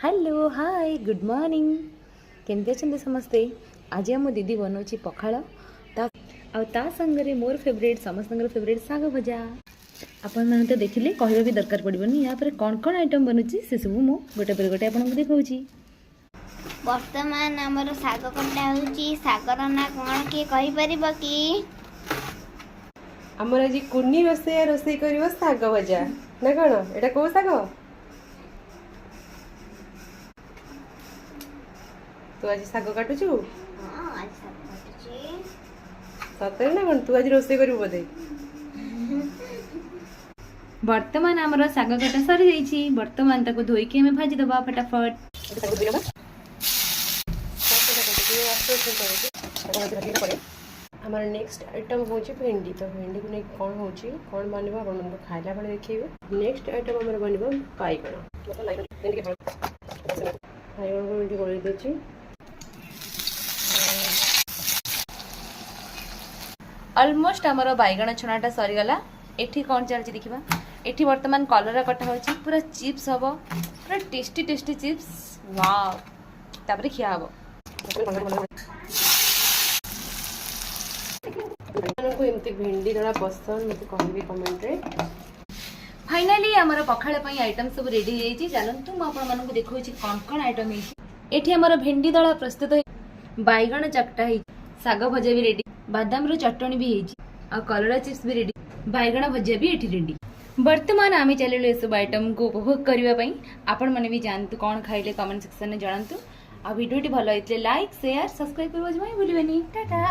Hello hi good morning केमती अच्छा समस्ते। आज आम दीदी बनाऊँगी पखाड़ ता संगे मोर फेवरेट समस्त फेवरेट साग भजा। आपण मैंने तो देखिले कहवा भी दरकार पड़ोनी या कौन कौन आइटम बनूची से सब मु गोटे पर गोटे आपको देखा। वर्तमान आमर साग कटा होची सागर ना कौन किए कहि परिबो कि आमर आज कुन्नी रोसई करिवो साग भजा ना कौन एटा को साग तू आज साग काटुचु हां आज साग काटुची सतरे ना कौन तू आज रोसई करिवो बोधे। वर्तमान आमर साग कटा सरी जाइछि वर्तमान ताको धोई के हमें भाजी दबा फटाफट। हमारा नेक्स्ट आइटम हो भेंडी तो भेंडी को नहीं कौन हो कौन बनवा अपन खाइला बेले देखिए। नेक्स्ट आइटम हमारे बनवा बाइगण बाइगण को एंटी कर दउची। ऑलमोस्ट आमर बैगण छणाटा सरीगला। एठी कौन चलछि देखिबा। एठी वर्तमान कलरा कटा होछि पूरा चिप्स हबो पूरा टेस्टी टेस्टी चिप्स वाओ तापर खिया हबो। को एमती भेंडी दड़ा पसंद मत कहबी कमेंट रे। फाइनली आमर पखाड़ पई आइटम सब रेडी होइछि। चलंतु म आपन मानकु देखौछि कोन कोन आइटम होइछि। एठी आमर भेंडी दड़ा प्रस्तुत होई बैगण चकटा होई साग भजा भी रेडी बादाम रो चटणी भी होइछि आ कलरा चिप्स भी रेडी बैगण भजा भी एठी रेडी। वर्तमान आमे चलिलो ए सब आइटम को उपभोग करिवा पई। आपण माने भी जानतु कोन खाइले कमेंट सेक्शन में जणांतु। आ वीडियोटी भलो होइतले लाइक शेयर सब्सक्राइब करबो जमाई भूलिबेनी। टाटा।